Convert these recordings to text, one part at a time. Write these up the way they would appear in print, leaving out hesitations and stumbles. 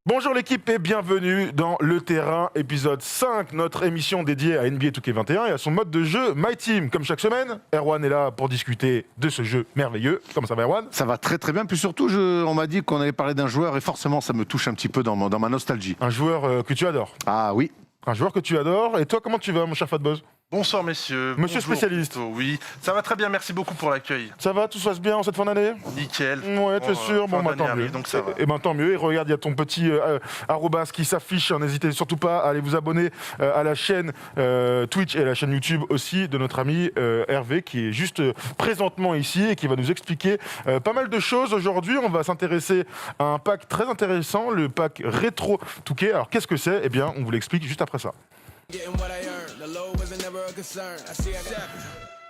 Bonjour l'équipe et bienvenue dans Le Terrain, épisode 5, notre émission dédiée à NBA 2K21 et à son mode de jeu My Team. Comme chaque semaine, Erwan est là pour discuter de ce jeu merveilleux. Comment ça va, Erwan ? Ça va très très bien, puis surtout on m'a dit qu'on allait parler d'un joueur et forcément ça me touche un petit peu dans ma nostalgie. Un joueur que tu adores. Ah oui. Un joueur que tu adores. Et toi, comment tu vas, mon cher Fatboz ? Bonsoir messieurs. Monsieur Bonjour. spécialiste. Oui, ça va très bien, merci beaucoup pour l'accueil. Ça va, tout se passe bien en cette fin d'année ? Nickel. Ouais, tu es sûr ? Bon, fin d'année tant mieux. arrive, donc ça va. Et ben tant mieux. Et regarde, il y a ton petit arrobas qui s'affiche. N'hésitez surtout pas à aller vous abonner à la chaîne Twitch et à la chaîne YouTube aussi de notre ami Hervé qui est juste présentement ici et qui va nous expliquer pas mal de choses. Aujourd'hui, on va s'intéresser à un pack très intéressant, le pack Rétro 2K. Alors qu'est-ce que c'est ? Eh bien, on vous l'explique juste après ça.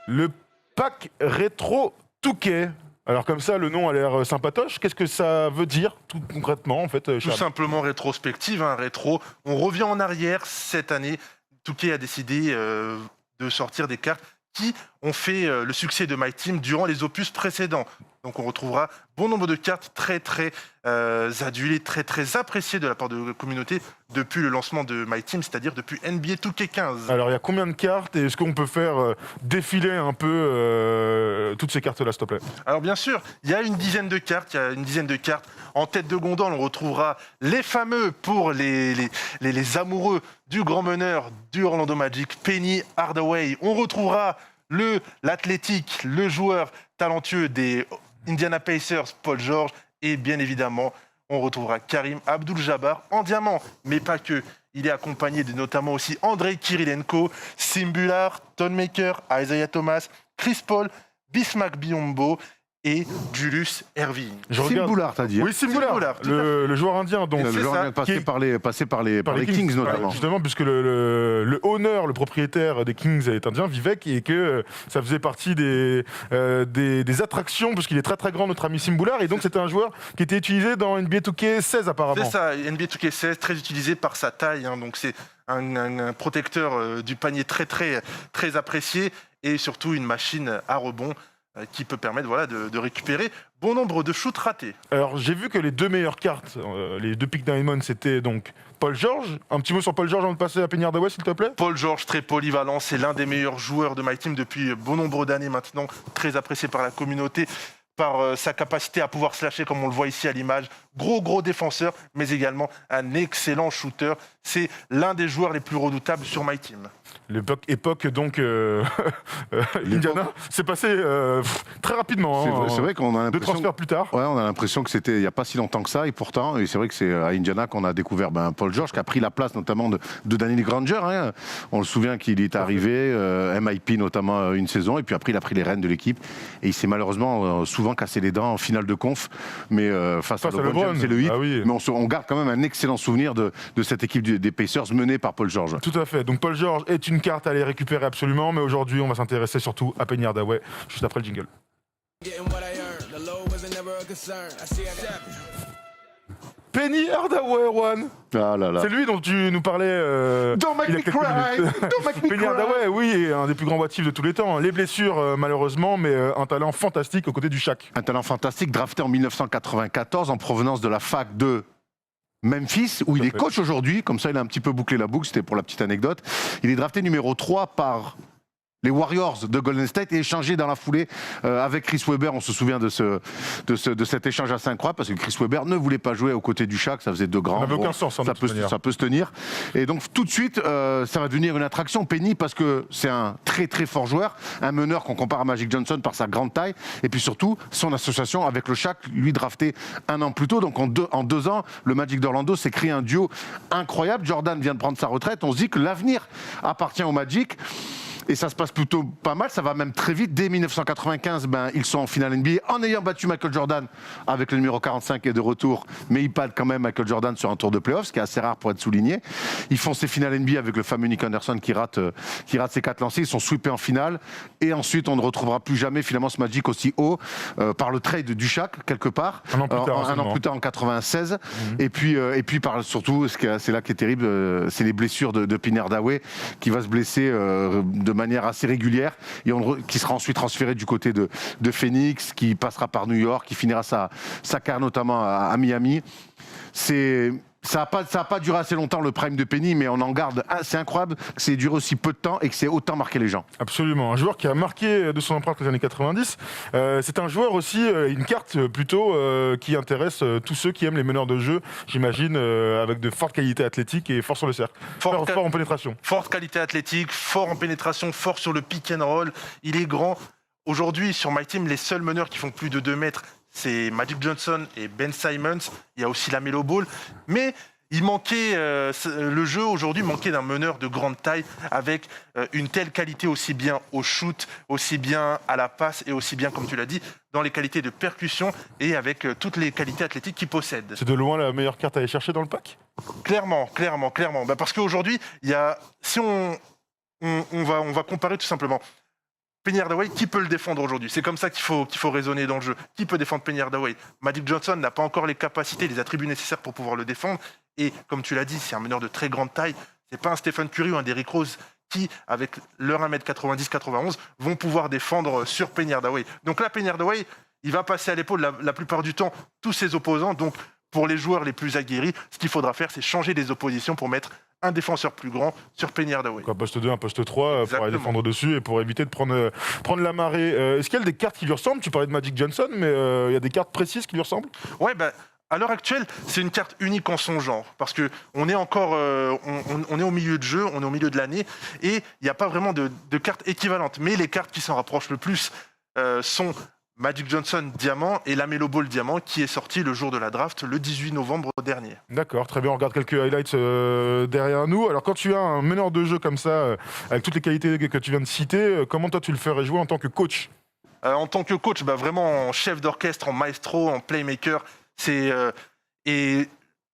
Le pack Rétro 2K. Alors comme ça, le nom a l'air sympatoche. Qu'est-ce que ça veut dire tout concrètement en fait, Tout Charles ? simplement rétrospective, rétro. On revient en arrière cette année. Touquet a décidé de sortir des cartes qui ont fait le succès de My Team durant les opus précédents. Donc on retrouvera bon nombre de cartes très adulées, très appréciées de la part de la communauté depuis le lancement de My Team, c'est-à-dire depuis NBA 2K15. Alors il y a combien de cartes et est-ce qu'on peut faire défiler un peu toutes ces cartes-là, s'il te plaît ? Alors bien sûr, il y a une dizaine de cartes. En tête de gondole, on retrouvera les fameux pour les amoureux du grand meneur du Orlando Magic, Penny Hardaway. On retrouvera l'athlétique, le joueur talentueux des Indiana Pacers, Paul George. Et bien évidemment, on retrouvera Karim Abdul-Jabbar en diamant, mais pas que. Il est accompagné de notamment aussi Andrei Kirilenko, Simbular, Thonmaker, Isaiah Thomas, Chris Paul, Bismack Biyombo et Julius Erving. Simbular, t'as dit. Oui, Simbular, Simbular, tout à fait. le joueur indien. Donc, Le c'est joueur ça. vient de passer par les Kings notamment. Justement, puisque le owner, le propriétaire des Kings est indien, Vivek, et que ça faisait partie des attractions, puisqu'il est très très grand, notre ami Simbular, et donc c'était un joueur qui était utilisé dans NBA 2K16 apparemment. C'est ça, NBA 2K16, très utilisé par sa taille, donc c'est un protecteur du panier très apprécié, et surtout une machine à rebond qui peut permettre de récupérer bon nombre de shoots ratés. Alors j'ai vu que les deux meilleures cartes, les deux pick Diamond, c'était donc Paul George. Un petit mot sur Paul George avant de passer à Penny Hardaway, s'il te plaît. Paul George, très polyvalent, c'est l'un des meilleurs joueurs de My Team depuis bon nombre d'années maintenant, très apprécié par la communauté, par sa capacité à pouvoir slasher comme on le voit ici à l'image. Gros défenseur, mais également un excellent shooter. C'est l'un des joueurs les plus redoutables sur My Team. L'époque donc Indiana, c'est passé très rapidement. C'est vrai qu'on a de l'impression. transfert plus tard. Ouais, on a l'impression que c'était il n'y a pas si longtemps que ça, et pourtant, c'est vrai que c'est à Indiana qu'on a découvert Paul George, qui a pris la place notamment de Danny Granger. On le souvient qu'il est arrivé, MIP notamment une saison, et puis après il a pris les rênes de l'équipe, et il s'est malheureusement souvent cassé les dents en finale de conf, mais face à LeBron James, c'est le hit. Ah oui. Mais on garde quand même un excellent souvenir de cette équipe des Pacers menée par Paul George. Tout à fait. Donc Paul George est une carte à aller récupérer absolument, mais aujourd'hui on va s'intéresser surtout à Penny Hardaway, juste après le jingle. Penny Hardaway, Erwan. Ah là là. C'est lui dont tu nous parlais. Don't make il y a me quelques cry. minutes. Don't make me Penny cry. Hardaway, oui, est un des plus grands watifs de tous les temps. Les blessures, malheureusement, mais un talent fantastique aux côtés du Shaq. Un talent fantastique, drafté en 1994 en provenance de la fac de Memphis, où il est coach aujourd'hui. Comme ça, il a un petit peu bouclé la boucle, c'était pour la petite anecdote. Il est drafté numéro 3 par les Warriors de Golden State et échangé dans la foulée avec Chris Webber. On se souvient de cet échange assez incroyable parce que Chris Webber ne voulait pas jouer aux côtés du Shaq, ça faisait deux grands. Ça n'avait aucun sens, ça peut se tenir. Et donc tout de suite, ça va devenir une attraction. Penny, parce que c'est un très fort joueur, un meneur qu'on compare à Magic Johnson par sa grande taille, et puis surtout son association avec le Shaq, lui drafté un an plus tôt. Donc en deux ans, le Magic d'Orlando s'est créé un duo incroyable. Jordan vient de prendre sa retraite. On se dit que l'avenir appartient au Magic. Et ça se passe plutôt pas mal, ça va même très vite. Dès 1995, ils sont en finale NBA en ayant battu Michael Jordan avec le numéro 45 et de retour. Mais ils battent quand même Michael Jordan sur un tour de playoff, ce qui est assez rare pour être souligné. Ils font ces finales NBA avec le fameux Nick Anderson qui rate ses 4 lancers. Ils sont sweepés en finale. Et ensuite, on ne retrouvera plus jamais finalement ce Magic aussi haut par le trade du Shaq, quelque part. Un an plus tard, en 96. Et puis surtout, c'est là qui est terrible, c'est les blessures de Penny Hardaway qui va se blesser de manière assez régulière et qui sera ensuite transféré du côté de Phoenix, qui passera par New York, qui finira sa carrière notamment à Miami. Ça n'a pas duré assez longtemps le prime de Penny, mais on en garde. C'est incroyable que c'est duré aussi peu de temps et que c'est autant marqué les gens. Absolument. Un joueur qui a marqué de son empreinte les années 90. C'est un joueur aussi, une carte plutôt qui intéresse tous ceux qui aiment les meneurs de jeu, j'imagine, avec de fortes qualités athlétiques et fort sur le cercle. Fort en pénétration. Forte qualité athlétique, fort en pénétration, fort sur le pick and roll. Il est grand. Aujourd'hui, sur My Team, les seuls meneurs qui font plus de 2 mètres, c'est Magic Johnson et Ben Simmons. Il y a aussi la Melo Ball. Mais il manquait, le jeu aujourd'hui manquait d'un meneur de grande taille avec une telle qualité aussi bien au shoot, aussi bien à la passe et aussi bien, comme tu l'as dit, dans les qualités de percussion et avec toutes les qualités athlétiques qu'il possède. C'est de loin la meilleure carte à aller chercher dans le pack ? Clairement. Parce qu'aujourd'hui, si on va comparer tout simplement. Penny Hardaway, qui peut le défendre aujourd'hui? C'est comme ça qu'il faut raisonner dans le jeu. Qui peut défendre Penny Hardaway? Magic Johnson n'a pas encore les capacités, les attributs nécessaires pour pouvoir le défendre. Et comme tu l'as dit, c'est un meneur de très grande taille. C'est pas un Stephen Curry ou un Derrick Rose qui, avec leur 1m90-91, vont pouvoir défendre sur Penny Hardaway. Donc là, Penny Hardaway, il va passer à l'épaule la plupart du temps tous ses opposants. Donc pour les joueurs les plus aguerris, ce qu'il faudra faire, c'est changer les oppositions pour mettre un défenseur plus grand sur Penny Hardaway. Un poste 2, un poste 3 pour aller défendre dessus et pour éviter de prendre la marée. Est-ce qu'il y a des cartes qui lui ressemblent? Tu parlais de Magic Johnson, mais il y a des cartes précises qui lui ressemblent? Ouais, à l'heure actuelle, c'est une carte unique en son genre, parce que on est encore, on est au milieu de jeu, on est au milieu de l'année, et il n'y a pas vraiment de cartes équivalentes. Mais les cartes qui s'en rapprochent le plus sont Magic Johnson Diamant et la Melo Ball Diamant, qui est sorti le jour de la draft, le 18 novembre dernier. D'accord, très bien, on regarde quelques highlights derrière nous. Alors quand tu as un meneur de jeu comme ça, avec toutes les qualités que tu viens de citer, comment toi tu le ferais jouer en tant que coach? En tant que coach, vraiment en chef d'orchestre, en maestro, en playmaker, et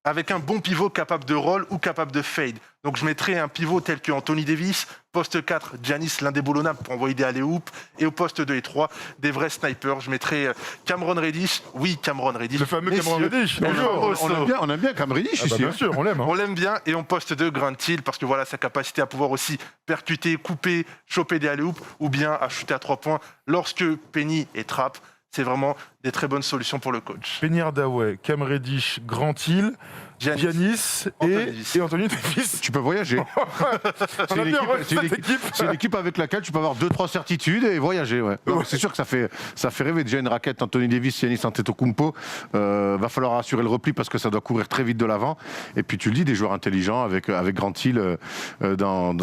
avec un bon pivot capable de roll ou capable de fade. Donc je mettrais un pivot tel que Anthony Davis, poste 4, Giannis l'indéboulonnable pour envoyer des alley-oops, et au poste 2 et 3, des vrais snipers. Je mettrais Cameron Reddish. Oui, Cameron Reddish. Le fameux Cameron Reddish. Bonjour. On aime bien Cameron Reddish ici. Bien sûr, on l'aime. On l'aime bien. Et en poste 2, Grant Hill, parce que voilà sa capacité à pouvoir aussi percuter, couper, choper des alley-oops, ou bien à shooter à 3 points lorsque Penny est trap. C'est vraiment des très bonnes solutions pour le coach. Penny Hardaway, Cam Reddish, Grant Hill, Giannis et Anthony Davis. Tu peux voyager. C'est une équipe avec laquelle tu peux avoir 2-3 certitudes et voyager. Ouais. C'est sûr que ça fait rêver. Déjà une raquette Anthony Davis, Giannis Antetokounmpo. Va falloir assurer le repli parce que ça doit courir très vite de l'avant. Et puis tu le dis, des joueurs intelligents avec Grant Hill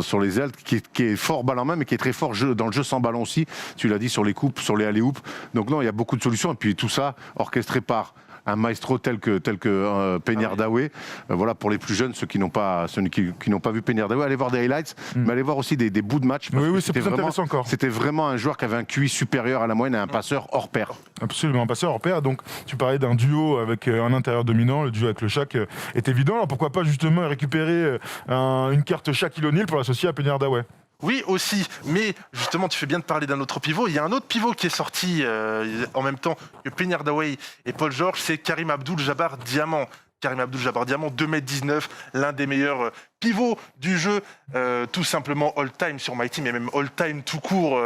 sur les ailes, qui est fort balle en main, mais qui est très fort dans le jeu sans ballon aussi. Tu l'as dit, sur les coupes, sur les alley-oops. Donc non, il y a beaucoup de solutions. Et puis tout ça orchestré par un maestro tel que Penny Hardaway. Voilà, pour les plus jeunes, ceux qui n'ont pas vu Penny Hardaway, allez voir des highlights, mais allez voir aussi des bouts de match. Oui, c'est plus intéressant encore. C'était vraiment un joueur qui avait un QI supérieur à la moyenne et un passeur hors pair. Absolument, un passeur hors pair. Donc, tu parlais d'un duo avec un intérieur dominant. Le duo avec le Shaq est évident. Alors, pourquoi pas justement récupérer une carte Shaquille O'Neal pour l'associer à Penny Hardaway? Oui, aussi. Mais justement, tu fais bien de parler d'un autre pivot. Il y a un autre pivot qui est sorti en même temps que Penny Hardaway et Paul George, c'est Karim Abdul-Jabbar Diamant. Karim Abdul-Jabbar Diamant, 2m19, l'un des meilleurs pivots du jeu, tout simplement all-time sur My Team, et même all-time tout court,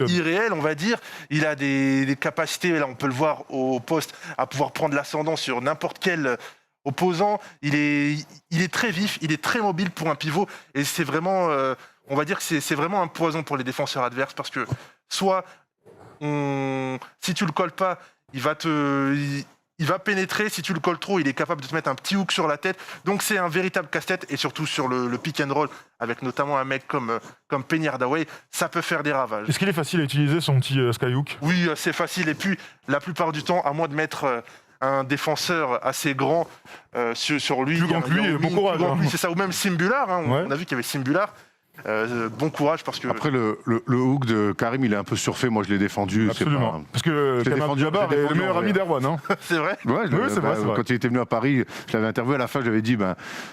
irréel, on va dire. Il a des capacités, là on peut le voir au poste, à pouvoir prendre l'ascendant sur n'importe quel opposant. Il est très vif, il est très mobile pour un pivot, et c'est vraiment... on va dire que c'est vraiment un poison pour les défenseurs adverses parce que soit si tu le colles pas, il va pénétrer. Si tu le colles trop, il est capable de te mettre un petit hook sur la tête. Donc c'est un véritable casse-tête et surtout sur le pick and roll avec notamment un mec comme Penny Hardaway, ça peut faire des ravages. Est-ce qu'il est facile à utiliser son petit skyhook? Oui, c'est facile et puis la plupart du temps, à moins de mettre un défenseur assez grand sur lui. Plus grand que lui, bon courage. C'est ça, ou même Simbular. On a vu qu'il y avait Simbular. Bon courage parce que... Après le hook de Karim il est un peu surfait, moi je l'ai défendu. Absolument. Parce que Karim Abdul-Jabbar est le meilleur ami d'Erwan. Hein. C'est vrai. Ouais, oui, c'est vrai. Quand il était venu à Paris, je l'avais interviewé à la fin, j'avais dit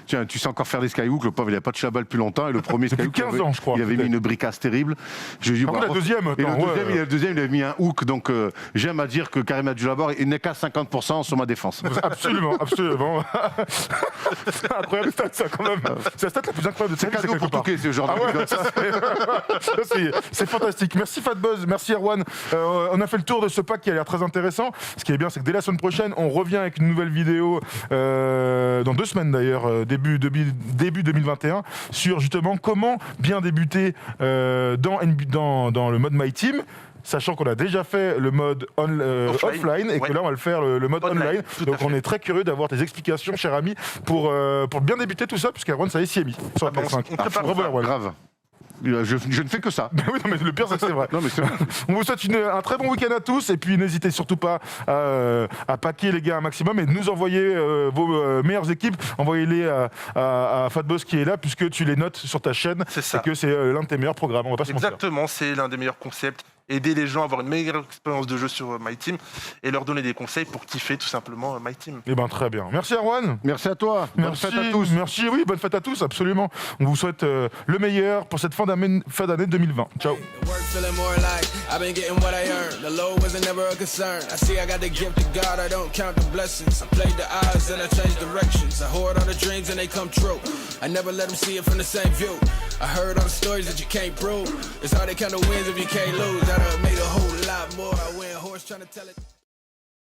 tiens, tu sais encore faire des skyhooks, le pauvre il n'avait pas de chabal depuis longtemps et le premier depuis skyhook 15 ans, je crois, il avait mis une bricasse terrible. Je lui ai dit, la deuxième, le deuxième il avait mis un hook, donc j'aime à dire que Karim Abdul-Jabbar il n'est qu'à 50% sur ma défense. Absolument. C'est incroyable stat ça quand même. C'est la stat la plus incroyable de C'est cadeau pour Touquet, ce genre C'est fantastique. Merci Fatbuzz, merci Erwan. On a fait le tour de ce pack qui a l'air très intéressant. Ce qui est bien, c'est que dès la semaine prochaine, on revient avec une nouvelle vidéo, dans 2 semaines d'ailleurs, début 2021, sur justement comment bien débuter dans le mode My Team. Sachant qu'on a déjà fait le mode offline et que là on va le faire le mode online. Donc on est très curieux d'avoir tes explications, cher ami, pour bien débuter tout ça, puisqu'Erwan ça s'y est mis sur la PS5. Bravo, Erwan. Grave. Je ne fais que ça. Oui, non, mais le pire, c'est que c'est vrai. Non, mais c'est vrai. On vous souhaite un très bon week-end à tous. Et puis, n'hésitez surtout pas à paquer les gars un maximum et de nous envoyer vos meilleures équipes. Envoyez-les à Fatboss qui est là, puisque tu les notes sur ta chaîne. C'est ça. Et que c'est l'un de tes meilleurs programmes. On va pas se mentir. Exactement, c'est l'un des meilleurs concepts. Aider les gens à avoir une meilleure expérience de jeu sur My Team et leur donner des conseils pour kiffer tout simplement My Team. Eh ben très bien. Merci Erwan. Merci à toi. Bonne fête à tous. Merci, oui, bonne fête à tous, absolument. On vous souhaite le meilleur pour cette fin d'année 2020. Ciao. If you can't lose, that'll make a whole lot more. I win horse trying to tell it.